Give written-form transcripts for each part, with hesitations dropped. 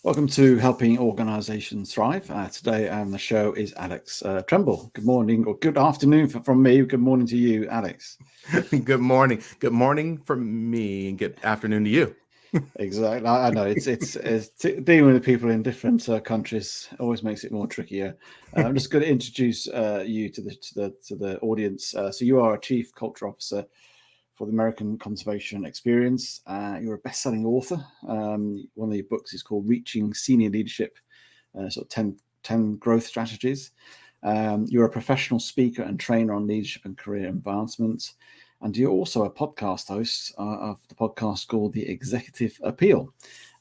Welcome to Helping Organizations Thrive. Today on the show is Alex Tremble. Good morning or good afternoon from me. Good morning to you, Alex. Good morning. Good morning from me and good afternoon to you. Exactly. I know dealing with people in different countries always makes it more trickier. I'm just going to introduce you to the audience. So you are a Chief Culture Officer for the American Conservation Experience. You're a best-selling author. One of your books is called Reaching Senior Leadership, sort of 10 growth strategies. You're a professional speaker and trainer on leadership and career advancement. And you're also a podcast host of the podcast called The Executive Appeal.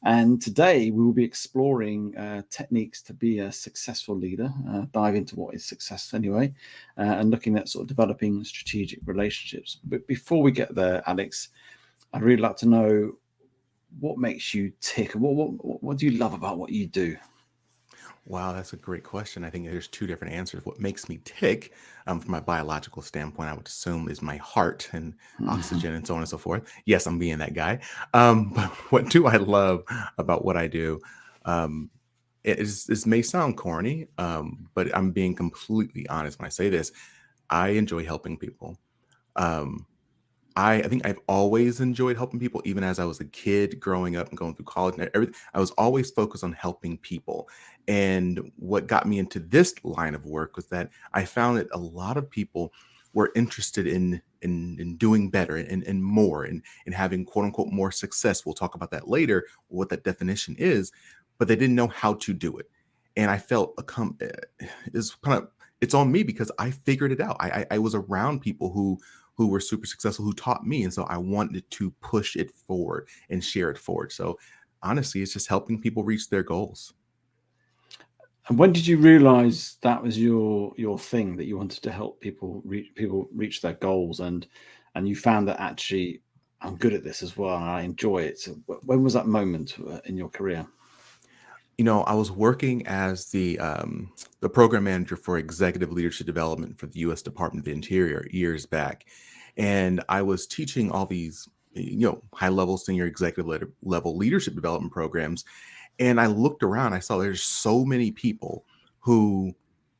And today we will be exploring techniques to be a successful leader, dive into what is success anyway, and looking at sort of developing strategic relationships. But before we get there, Alex, I'd really like to know what makes you tick. What do you love about what you do? Wow, that's a great question. I think there's two different answers. What makes me tick, from my biological standpoint, I would assume is my heart and oxygen and so on and so forth. Yes, I'm being that guy. But what do I love about what I do? Um, this may sound corny, but I'm being completely honest when I say this. I enjoy helping people. Um, I think I've always enjoyed helping people, even as I was a kid growing up and going through college and everything. I was always focused on helping people. And what got me into this line of work was that I found that a lot of people were interested in doing better and more and having quote unquote more success. We'll talk about that later, what that definition is, but they didn't know how to do it. And I felt it's kind of it's on me because I figured it out. I was around people who were super successful, who taught me. And so I wanted to push it forward and share it forward. So honestly, it's just helping people reach their goals. And when did you realize that was your thing, that you wanted to help people reach their goals, and you found that actually I'm good at this as well and I enjoy it? So when was that moment in your career? I was working as the program manager for executive leadership development for the U.S. Department of the Interior years back, and I was teaching all these high level senior executive level leadership development programs. And I looked around, I saw there's so many people who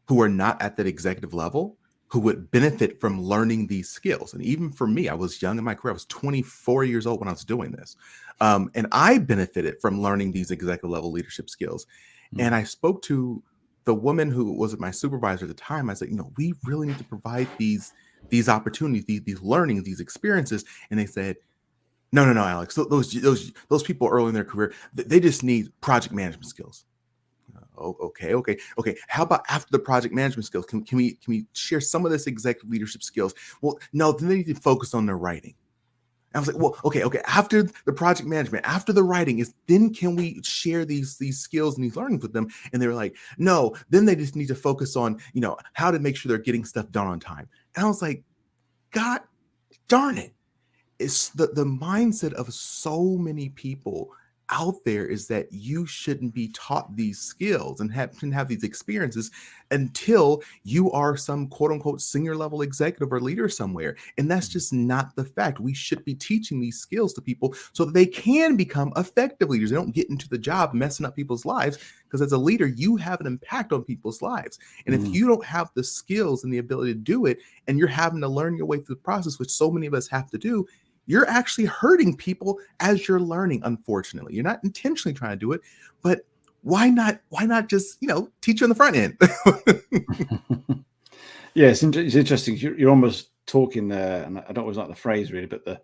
who are not at that executive level who would benefit from learning these skills. And even for me, I was young in my career. I was 24 years old when I was doing this. And I benefited from learning these executive level leadership skills. Mm. And I spoke to the woman who was my supervisor at the time. I said, we really need to provide these opportunities, these learnings, these experiences. And they said, no, Alex. Those people early in their career, they just need project management skills. Oh, okay. How about after the project management skills? Can we share some of this executive leadership skills? Well, no, then they need to focus on their writing. I was like, well, okay. After the project management, after the writing is, then can we share these skills and these learnings with them? And they were like, no, then they just need to focus on how to make sure they're getting stuff done on time. And I was like, God darn it. It's the mindset of so many people out there is that you shouldn't be taught these skills and shouldn't have these experiences until you are some quote unquote senior level executive or leader somewhere. And that's just not the fact. We should be teaching these skills to people so that they can become effective leaders. They don't get into the job messing up people's lives, because as a leader, you have an impact on people's lives. And if Mm. you don't have the skills and the ability to do it, and you're having to learn your way through the process, which so many of us have to do, you're actually hurting people as you're learning. Unfortunately, you're not intentionally trying to do it, but why not just teach you on the front end? Yeah, it's interesting. You're almost talking there, and I don't always like the phrase really, but the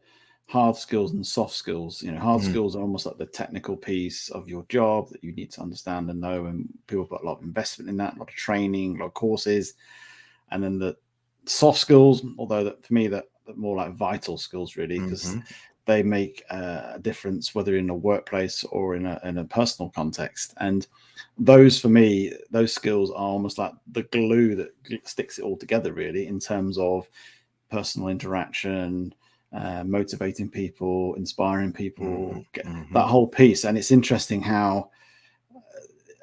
hard skills and soft skills. Hard Mhm, skills are almost like the technical piece of your job that you need to understand and know, and people put a lot of investment in that, a lot of training, a lot of courses, and then the soft skills, although that for me that more like vital skills really, because mhm, they make a difference whether in a workplace or in a personal context. And those for me, those skills are almost like the glue that sticks it all together really, in terms of personal interaction, motivating people, inspiring mhm, people, that mhm. whole piece. And it's interesting how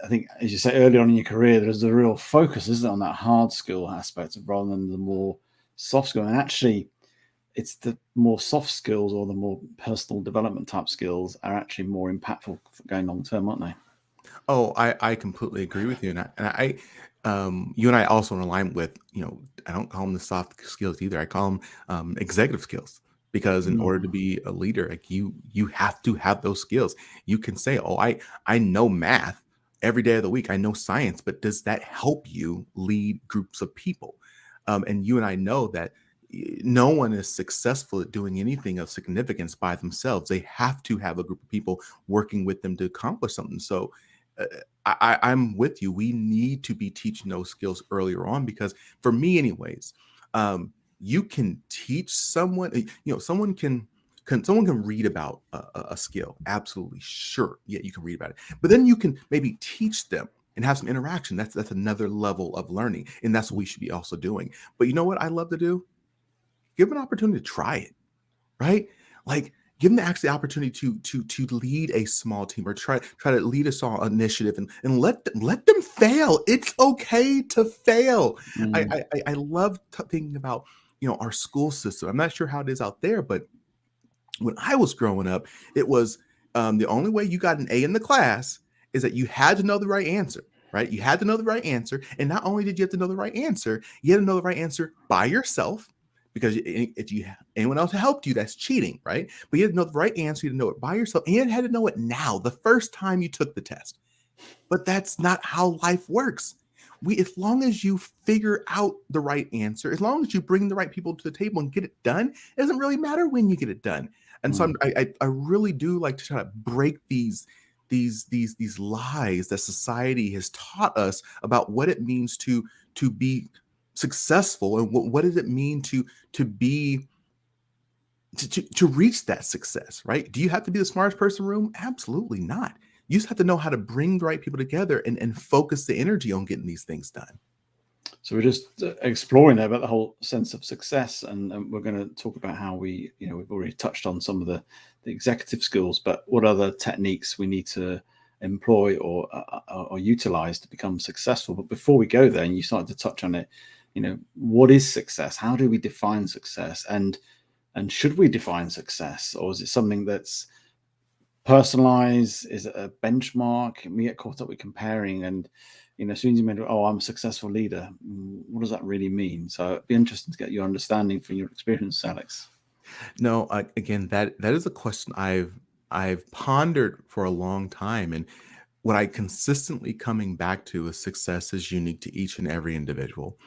I think, as you say, early on in your career, there's a real focus, isn't it, on that hard skill aspect rather than the more soft skill. And actually, it's the more soft skills or the more personal development type skills are actually more impactful for going long term, aren't they? Oh, I completely agree with you, and you and I also in alignment with, I don't call them the soft skills either. I call them executive skills, because in order to Mm, be a leader, like you have to have those skills. You can say, "Oh, I know math every day of the week. I know science," but does that help you lead groups of people? And you and I know that no one is successful at doing anything of significance by themselves. They have to have a group of people working with them to accomplish something. So uh, I'm with you. We need to be teaching those skills earlier on, because for me, anyways, you can teach someone. Someone can read about a skill. Absolutely, sure. Yeah, you can read about it, but then you can maybe teach them and have some interaction. That's another level of learning, and that's what we should be also doing. But you know what I love to do? Give them an opportunity to try it, right? Like, give them the opportunity to lead a small team, or try to lead a small initiative, and let them fail. It's okay to fail. I mm, I, I love thinking about our school system. I'm not sure how it is out there, but when I was growing up, it was the only way you got an A in the class is that you had to know the right answer, right? You had to know the right answer. And not only did you have to know the right answer, you had to know the right answer by yourself, because if anyone else helped you, that's cheating, right? But you had to know the right answer, you had to know it by yourself, and you had to know it now, the first time you took the test. But that's not how life works. As long as you figure out the right answer, as long as you bring the right people to the table and get it done, it doesn't really matter when you get it done. And so mm. I really do like to try to break these lies that society has taught us about what it means to be successful, and what does it mean to reach that success, right? Do you have to be the smartest person in the room? Absolutely not. You just have to know how to bring the right people together, and focus the energy on getting these things done. So we're just exploring there about the whole sense of success, and we're going to talk about how we've already touched on some of the executive skills, but what other techniques we need to employ or utilize to become successful. But before we go there, and you started to touch on it, what is success? How do we define success? And should we define success, or is it something that's personalized? Is it a benchmark? And we get caught up with comparing, and as soon as you mention, "Oh, I'm a successful leader," what does that really mean? So it'd be interesting to get your understanding from your experience, Alex. No, again, that is a question I've pondered for a long time, and what I consistently coming back to is success is unique to each and every individual.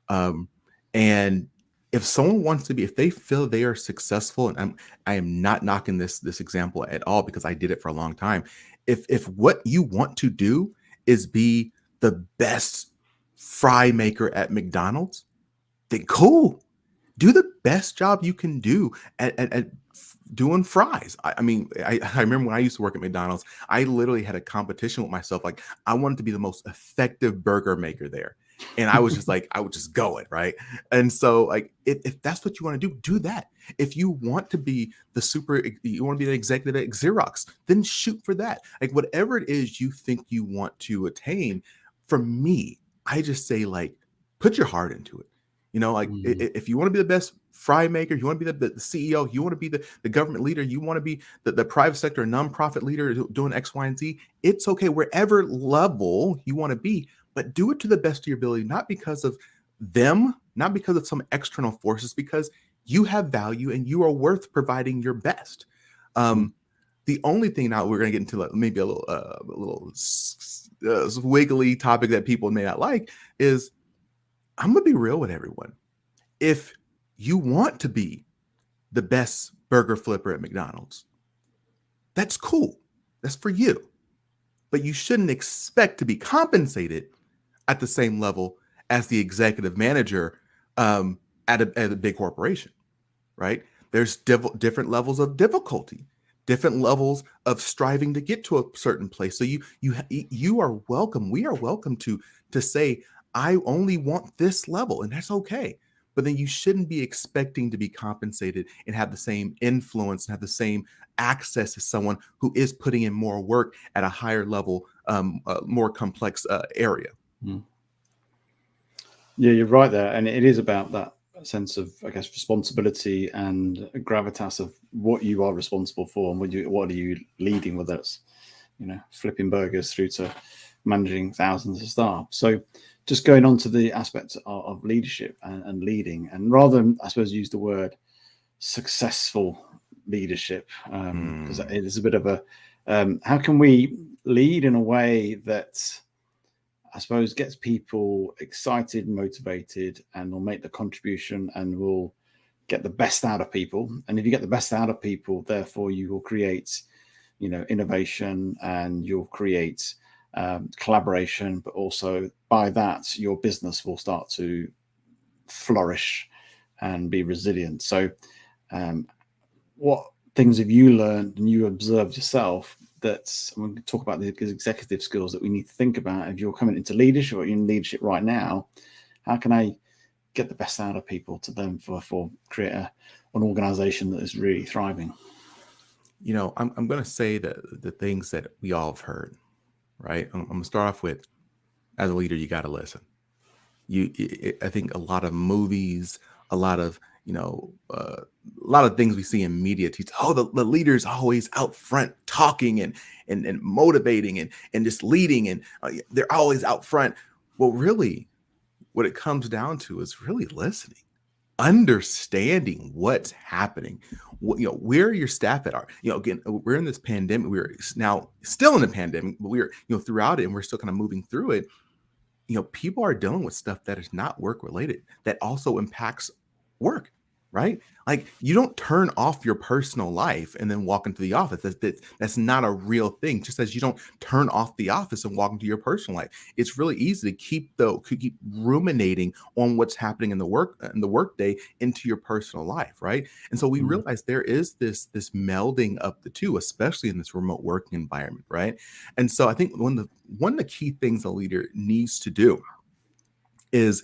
Um, and if someone wants to be, if they feel they are successful, and I am not knocking this example at all, because I did it for a long time. If what you want to do is be the best fry maker at McDonald's, then cool. Do the best job you can do at doing fries. I mean, I remember when I used to work at McDonald's, I literally had a competition with myself. Like, I wanted to be the most effective burger maker there. And I was just like, I would just go it, right? And so, like, if that's what you want to do that. If you want to be you want to be the executive at Xerox, then shoot for that. Like, whatever it is you think you want to attain, for me, I just say, like, put your heart into it. Like, Mm, if you want to be the best fry maker, you want to be the CEO, you want to be the government leader, you want to be the private sector nonprofit leader doing X, Y, and Z, it's okay wherever level you want to be, but do it to the best of your ability, not because of them, not because of some external forces, because you have value and you are worth providing your best. mm, Um, the only thing, now we're going to get into maybe wiggly topic that people may not like, is I'm going to be real with everyone. If you want to be the best burger flipper at McDonald's, that's cool. That's for you. But you shouldn't expect to be compensated at the same level as the executive manager at a big corporation, right? There's different levels of difficulty, different levels of striving to get to a certain place. So you are welcome. We are welcome to say, I only want this level, and that's okay. But then you shouldn't be expecting to be compensated and have the same influence and have the same access as someone who is putting in more work at a higher level, more complex area. mm. Yeah, you're right there, and it is about that sense of, I guess, responsibility and gravitas of what you are responsible for, and what are you leading, whether it's flipping burgers through to managing thousands of staff. So just going on to the aspects of leadership and leading, and rather than, I suppose, use the word successful leadership, because it is a bit of a, how can we lead in a way that, I suppose, gets people excited, motivated, and will make the contribution and will get the best out of people. And if you get the best out of people, therefore you will create, innovation, and you'll create collaboration, but also by that, your business will start to flourish and be resilient. So what things have you learned and you observed yourself that, I'm going to talk about the executive skills that we need to think about if you're coming into leadership or you're in leadership right now? How can I get the best out of people to them for create an organization that is really thriving? I'm going to say that the things that we all have heard, right? I'm going to start off with, as a leader, you got to listen. I think a lot of movies, a lot of things we see in media teach, the leader's always out front talking and motivating and just leading, and they're always out front. Well, really, what it comes down to is really listening, understanding what's happening. Where your staff at are. Again, we're in this pandemic. We're now still in the pandemic, but we're throughout it, and we're still kind of moving through it. People are dealing with stuff that is not work related, that also impacts work, right? Like, you don't turn off your personal life and then walk into the office. That's not a real thing. Just as you don't turn off the office and walk into your personal life. It's really easy to keep ruminating on what's happening in the work day into your personal life, right? And so we realize there is this melding of the two, especially in this remote working environment, right? And so I think one of the key things a leader needs to do is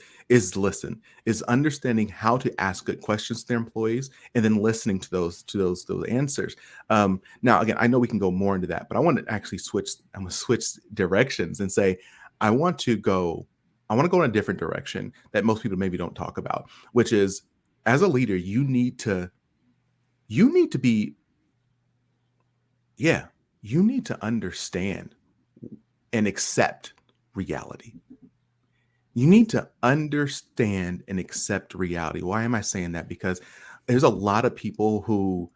listen, is understanding how to ask good questions to their employees, and then listening to those answers. Now, again, I know we can go more into that, but I want to actually switch directions and say, I want to go in a different direction that most people maybe don't talk about, which is, as a leader, you need to understand and accept reality. You need to understand and accept reality. Why am I saying that? Because there's a lot of people who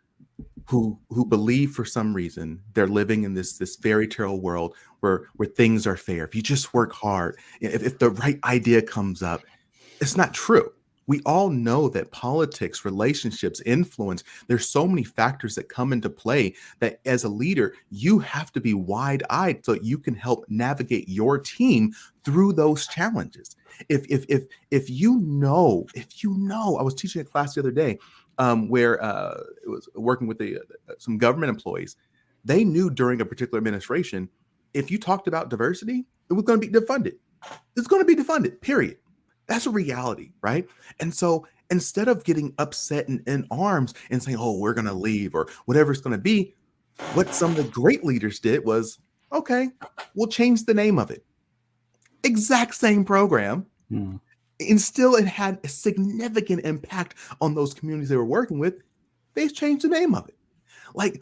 believe, for some reason, they're living in this fairy tale world where things are fair. If you just work hard, if the right idea comes up. It's not true. We all know that politics, relationships, influence, there's so many factors that come into play that, as a leader, you have to be wide-eyed so you can help navigate your team through those challenges. If you know, I was teaching a class the other day where it was working with some government employees. They knew during a particular administration, if you talked about diversity, it was going to be defunded. It's going to be defunded, period. That's a reality, right? And so instead of getting upset and in arms and saying, oh, we're going to leave or whatever it's going to be, what some of the great leaders did was, okay, we'll change the name of it. Exact same program. And still it had a significant impact on those communities they were working with. They changed the name of it.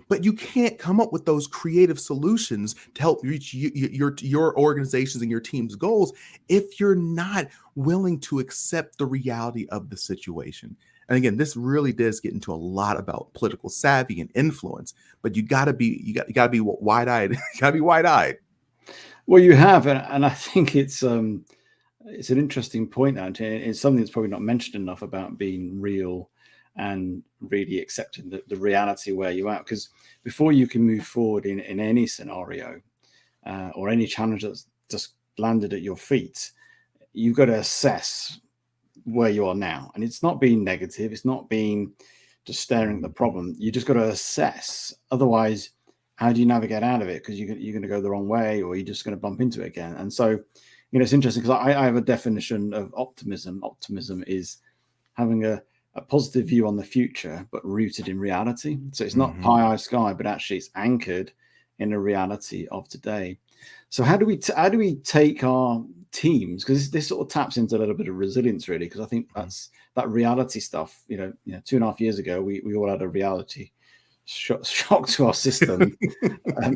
But you can't come up with those creative solutions to help reach your organizations and your team's goals if you're not willing to accept the reality of the situation. And again, this really does get into a lot about political savvy and influence, but you gotta be wide-eyed. You gotta be wide-eyed. Well, you have, and I think it's an interesting point, and it's something that's probably not mentioned enough about being real and really accepting the reality where you're at. Because before you can move forward in any scenario or any challenge that's just landed at your feet, you've got to assess where you are now. And it's not being negative. It's not being just staring at the problem. You just got to assess. Otherwise, how do you navigate out of it? Because you're going to go the wrong way, or you're just going to bump into it again. And so, it's interesting because I have a definition of optimism. Optimism is having a positive view on the future, but rooted in reality. So it's not pie eye sky, but actually it's anchored in the reality of today. So how do we take our teams? Because this sort of taps into a little bit of resilience, really. Because I think that's that reality stuff. 2.5 years ago, we all had a reality shock to our system.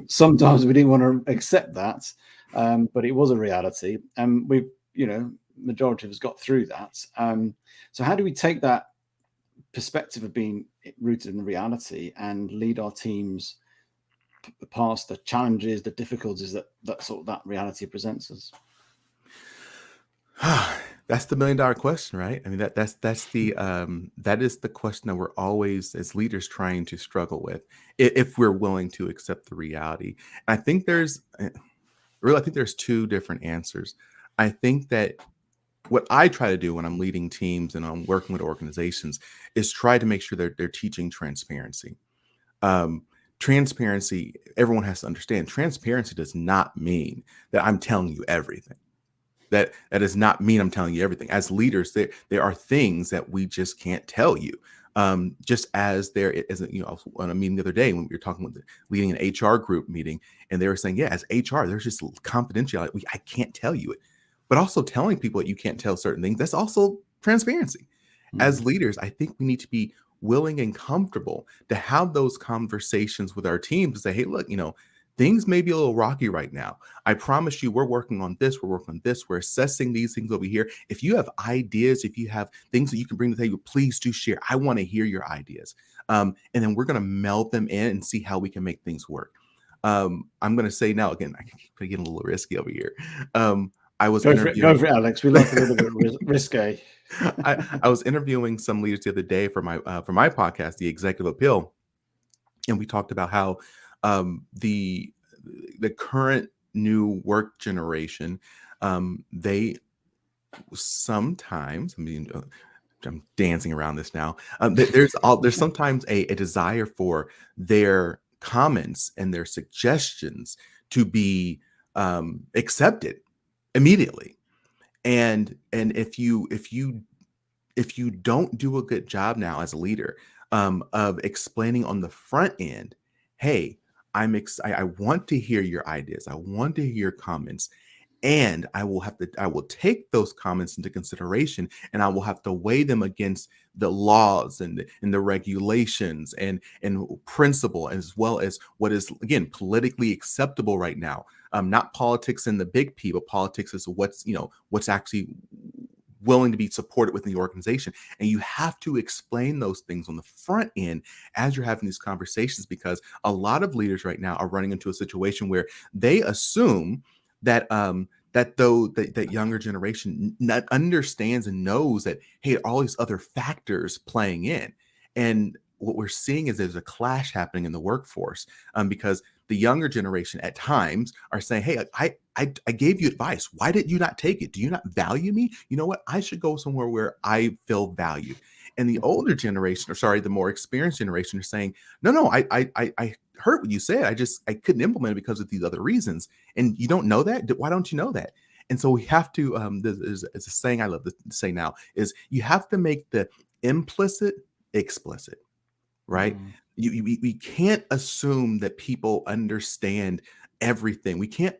Sometimes we didn't want to accept that, but it was a reality, and we've, majority of us got through that. So how do we take that perspective of being rooted in reality and lead our teams past the challenges, the difficulties that reality presents us? That's the $1 million question, right? I mean, that's the that is the question that we're always as leaders trying to struggle with, if we're willing to accept the reality. And I think there's two different answers. I think that what I try to do when I'm leading teams and I'm working with organizations is try to make sure they're teaching transparency. Transparency, everyone has to understand, transparency does not mean that I'm telling you everything. That does not mean I'm telling you everything. As leaders, there are things that we just can't tell you. Just as there is, I was on a meeting the other day when we were talking with leading an HR group meeting, and they were saying, yeah, as HR, there's just confidentiality. I can't tell you it. But also telling people that you can't tell certain things, that's also transparency. As leaders, I think we need to be willing and comfortable to have those conversations with our teams and say, hey, look, things may be a little rocky right now. I promise you, we're working on this. We're assessing these things over here. If you have ideas, if you have things that you can bring to the table, please do share. I want to hear your ideas. And then we're going to meld them in and see how we can make things work. I'm going to say now, again, I keep getting a little risky over here. I was Go for it, Alex. We like a little bit risque. I was interviewing some leaders the other day for my podcast, The Executive Appeal, and we talked about how the current new work generation, they sometimes, I'm dancing around this now. There's sometimes a desire for their comments and their suggestions to be accepted immediately. And if you don't do a good job now as a leader of explaining on the front end, hey, I want to hear your ideas, I want to hear your comments, and I will take those comments into consideration, and I will have to weigh them against the laws and the regulations and principle, as well as what is, again, politically acceptable right now. Not politics in the big P, but politics is what's actually willing to be supported within the organization. And you have to explain those things on the front end as you're having these conversations, because a lot of leaders right now are running into a situation where they assume that that younger generation understands and knows that, hey, all these other factors playing in. And what we're seeing is there's a clash happening in the workforce, because the younger generation at times are saying, hey, I gave you advice. Why did you not take it? Do you not value me? You know what? I should go somewhere where I feel valued. And the older generation, the more experienced generation, are saying, no, I heard what you said. I couldn't implement it because of these other reasons. And you don't know that? Why don't you know that? And so we have to, there's a saying I love to say now, is you have to make the implicit explicit, right? We can't assume that people understand everything. We can't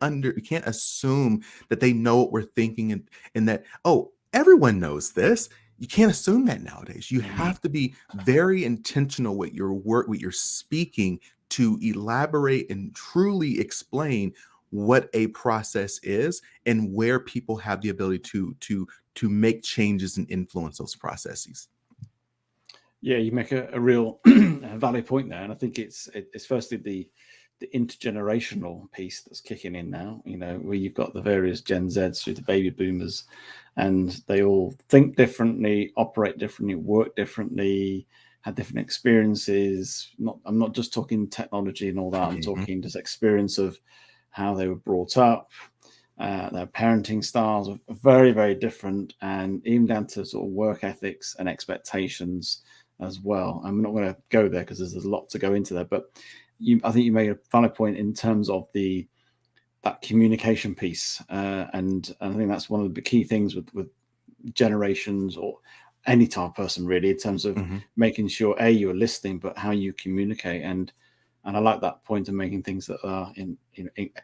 assume that they know what we're thinking, and that, oh, everyone knows this. You can't assume that nowadays. You have to be very intentional with your work, with your speaking, to elaborate and truly explain what a process is and where people have the ability to make changes and influence those processes. Yeah, you make a real valid point there, and I think it's firstly the intergenerational piece that's kicking in now. Where you've got the various Gen Zs through the baby boomers, and they all think differently, operate differently, work differently, had different experiences. I'm not just talking technology and all that. I'm talking just experience of how they were brought up. Their parenting styles are very, very different, and even down to sort of work ethics and expectations as well. I'm not going to go there because there's a lot to go into there, but I think you made a valid point in terms of that communication piece, and I think that's one of the key things with generations or any type of person, really, in terms of making sure you're listening, but how you communicate. And I like that point of making things that are in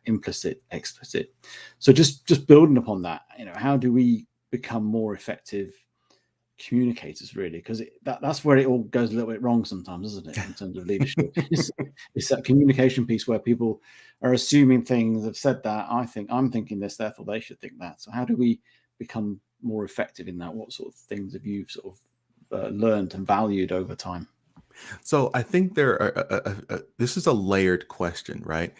implicit, explicit. So just building upon that, how do we become more effective communicators, really, because that's where it all goes a little bit wrong sometimes, isn't it, in terms of leadership? It's that communication piece where people are assuming things, have said that, I'm thinking this, therefore they should think that. So how do we become more effective in that? What sort of things have you sort of learned and valued over time? So I think there are. This is a layered question, right?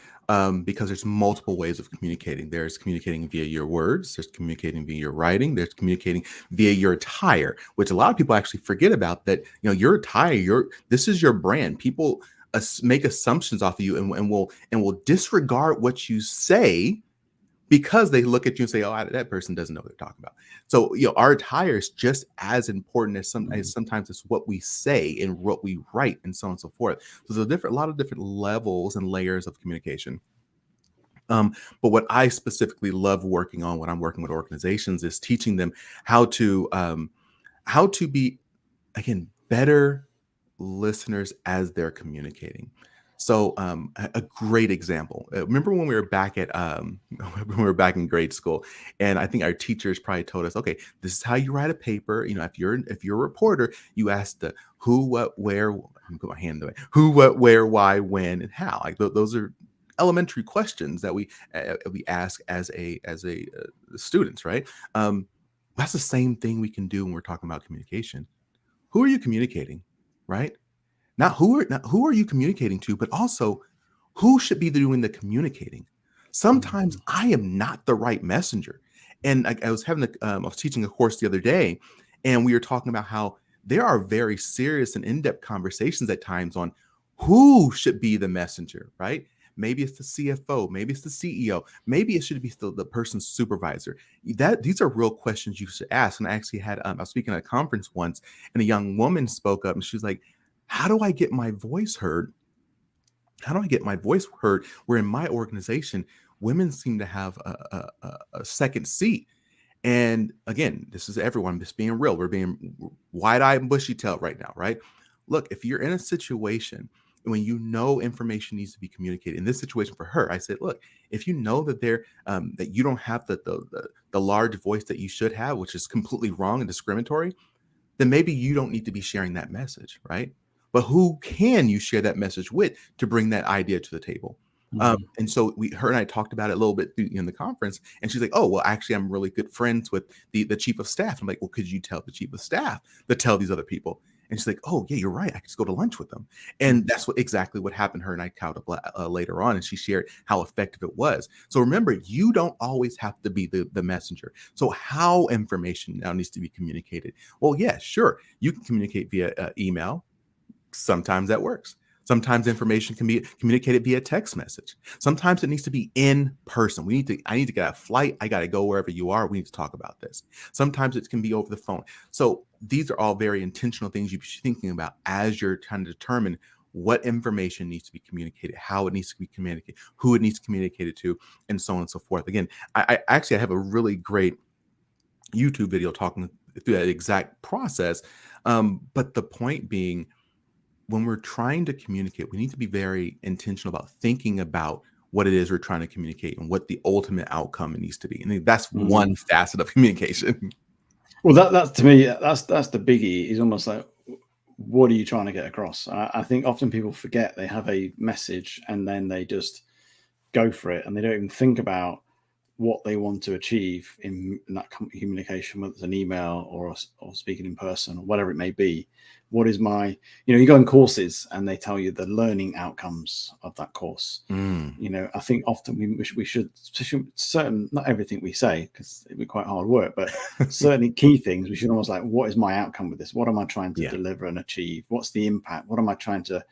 Because there's multiple ways of communicating. There's communicating via your words. There's communicating via your writing. There's communicating via your attire, which a lot of people actually forget about. That your attire, this is your brand. People make assumptions off of you, and will disregard what you say because they look at you and say, "Oh, that person doesn't know what they're talking about." So, our attire is just as important as sometimes it's what we say and what we write and so on and so forth. So there's a lot of different levels and layers of communication. But what I specifically love working on when I'm working with organizations is teaching them how to be, again, better listeners as they're communicating. So, a great example. Remember when we were back at when we were back in grade school, and I think our teachers probably told us, "Okay, this is how you write a paper. If you're a reporter, you ask the who, what, where. Let me put my hand in the way. Who, what, where, why, when, and how. Like those are elementary questions that we ask as a students, right? That's the same thing we can do when we're talking about communication. Who are you communicating, right? Not who are you communicating to, but also who should be doing the communicating. Sometimes Mm. I am not the right messenger. And I was teaching a course the other day, and we were talking about how there are very serious and in-depth conversations at times on who should be the messenger, right? Maybe it's the CFO, maybe it's the CEO, maybe it should be the person's supervisor. These are real questions you should ask. And I actually I was speaking at a conference once, and a young woman spoke up, and she was like, how do I get my voice heard? How do I get my voice heard? Where in my organization, women seem to have a second seat. And again, this is everyone just being real. We're being wide-eyed and bushy-tailed right now, right? Look, if you're in a situation when information needs to be communicated, in this situation for her, I said, look, if you know that you don't have the large voice that you should have, which is completely wrong and discriminatory, then maybe you don't need to be sharing that message, right? But who can you share that message with to bring that idea to the table? Mm. And so her and I talked about it a little bit in the conference, and she's like, "Oh, well, actually, I'm really good friends with the chief of staff." I'm like, "Well, could you tell the chief of staff to tell these other people?" And she's like, "Oh, yeah, you're right. I could just go to lunch with them." And Mm. that's exactly what happened. Her and I caught up later on, and she shared how effective it was. So remember, you don't always have to be the messenger. So how information now needs to be communicated? Well, yeah, sure, you can communicate via email. Sometimes that works. Sometimes information can be communicated via text message. Sometimes it needs to be in person. I need to get a flight. I got to go wherever you are. We need to talk about this. Sometimes it can be over the phone. So these are all very intentional things you should be thinking about as you're trying to determine what information needs to be communicated, how it needs to be communicated, who it needs to communicate it to, and so on and so forth. Again, I have a really great YouTube video talking through that exact process. But the point being, when we're trying to communicate, we need to be very intentional about thinking about what it is we're trying to communicate and what the ultimate outcome it needs to be. And that's one Mm. facet of communication. Well, that's to me, that's the biggie. Is almost like, what are you trying to get across? I think often people forget they have a message and then they just go for it, and they don't even think about what they want to achieve in that communication, whether it's an email or speaking in person or whatever it may be. What is my, you go in courses and they tell you the learning outcomes of that course. Mm, I think often we should certain, not everything we say, because it'd be quite hard work, but certainly key things we should almost like, what is my outcome with this? What am I trying to yeah. deliver and achieve? What's the impact? What am I trying to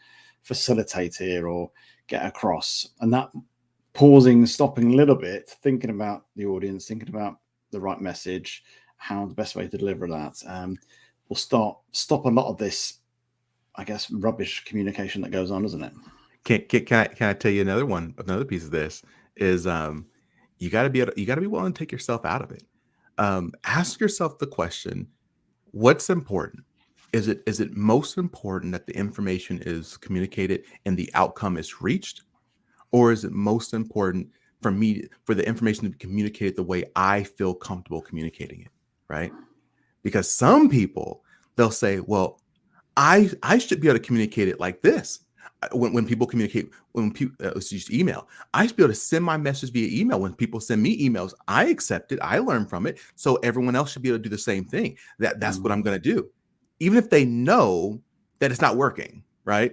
facilitate here or get across? And that pausing, stopping a little bit, thinking about the audience, thinking about the right message, how the best way to deliver that, will stop a lot of this, I guess, rubbish communication that goes on, isn't it? Can I tell you another piece of this is you got to be willing to take yourself out of it. Ask yourself the question, what's important? Is it most important that the information is communicated and the outcome is reached? Or is it most important for the information to be communicated the way I feel comfortable communicating it, right? Because some people, they'll say, well, I should be able to communicate it like this. When people communicate, when people let's use email, I should be able to send my message via email. When people send me emails, I accept it, I learn from it, so everyone else should be able to do the same thing. That's what I'm going to do, even if they know that it's not working. Right?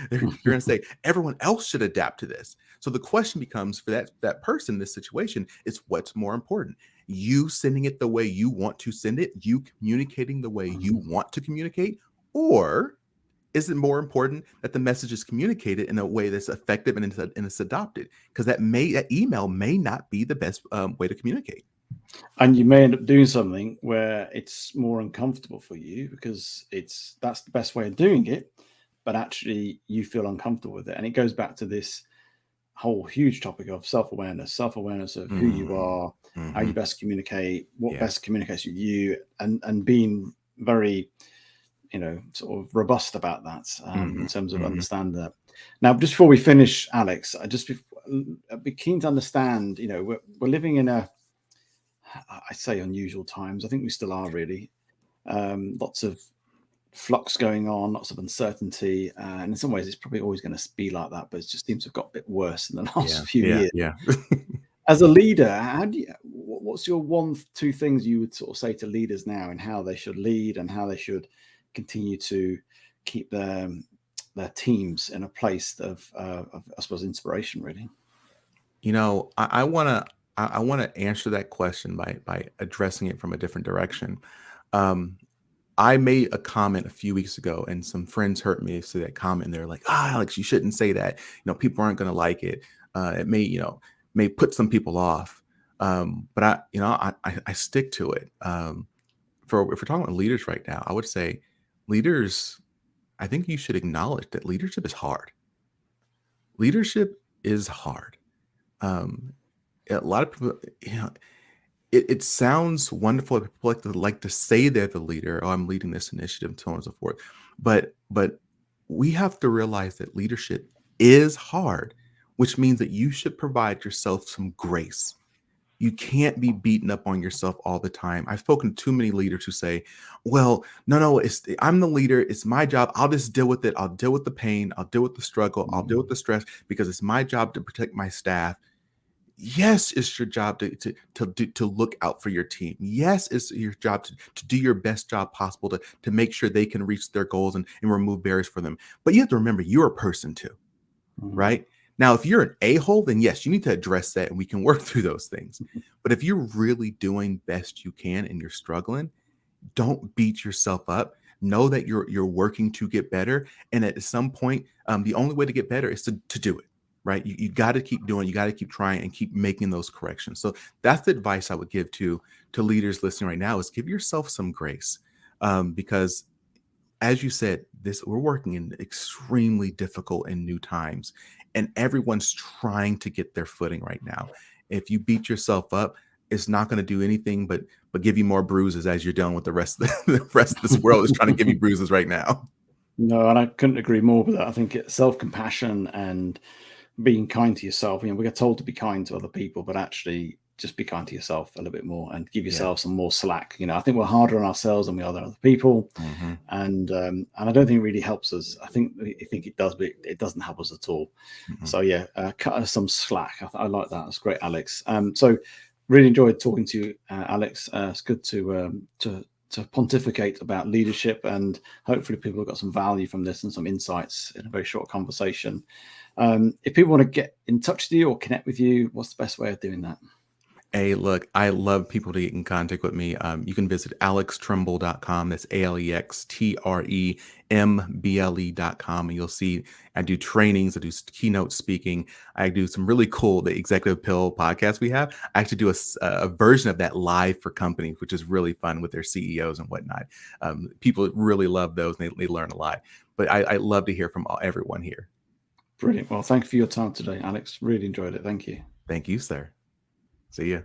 You're going to say everyone else should adapt to this. So the question becomes for that person in this situation is what's more important? You sending it the way you want to send it, you communicating the way you want to communicate, or is it more important that the message is communicated in a way that's effective and it's adopted? Because that email may not be the best way to communicate. And you may end up doing something where it's more uncomfortable for you because that's the best way of doing it, but actually you feel uncomfortable with it. And it goes back to this whole huge topic of self-awareness of who you are, how you best communicate, what best communicates with you, and being very, sort of robust about that in terms of understanding that. Now, just before we finish, Alex, I'd be keen to understand, we're living in I say unusual times. I think we still are really. Lots of flux going on, lots of uncertainty, and in some ways it's probably always going to be like that, but it just seems to have got a bit worse in the last few years. As a leader, what's your 1-2 things you would sort of say to leaders now and how they should lead and how they should continue to keep their teams in a place of I suppose inspiration, really? I want to answer that question by addressing it from a different direction. I made a comment a few weeks ago, and some friends heard me say that comment. And they're like, Alex, you shouldn't say that. People aren't going to like it. It may put some people off. But I stick to it. If we're talking about leaders right now, I would say leaders, I think you should acknowledge that leadership is hard. Leadership is hard. A lot of people, it sounds wonderful. People like to say they're the leader. Oh, I'm leading this initiative, so on and so forth. But we have to realize that leadership is hard, which means that you should provide yourself some grace. You can't be beaten up on yourself all the time. I've spoken to too many leaders who say, well, no, I'm the leader. It's my job. I'll just deal with it. I'll deal with the pain. I'll deal with the struggle. I'll deal with the stress because it's my job to protect my staff. Yes, it's your job to look out for your team. Yes, it's your job to do your best job possible to make sure they can reach their goals and remove barriers for them. But you have to remember, you're a person too, right? Now, if you're an a-hole, then yes, you need to address that and we can work through those things. But if you're really doing best you can and you're struggling, don't beat yourself up. Know that you're working to get better. And at some point, the only way to get better is to do it. Right. You got to keep doing, you got to keep trying and keep making those corrections. So that's the advice I would give to leaders listening right now is give yourself some grace. Because as you said, we're working in extremely difficult and new times, and everyone's trying to get their footing right now. If you beat yourself up, it's not going to do anything but give you more bruises as you're dealing with the rest of this world is trying to give you bruises right now. No, and I couldn't agree more with that. I think it's self-compassion and being kind to yourself. We get told to be kind to other people, but actually just be kind to yourself a little bit more and give yourself some more slack. I think we're harder on ourselves than we are on other people. And I don't think it really helps us. I think it does, but it doesn't help us at all. So cut us some slack. I like that. That's great, Alex. So really enjoyed talking to you, Alex. It's good to pontificate about leadership, and hopefully people have got some value from this and some insights in a very short conversation. If people want to get in touch with you or connect with you, what's the best way of doing that? Hey, look, I love people to get in contact with me. You can visit alextremble.com. That's ALEXTREMBLE.com. And you'll see I do trainings, I do keynote speaking. I do some really cool, the Executive Pill podcast we have. I actually do a version of that live for companies, which is really fun with their CEOs and whatnot. People really love those and they learn a lot. But I love to hear from everyone here. Brilliant. Well, thank you for your time today, Alex. Really enjoyed it. Thank you. Thank you, sir. See ya.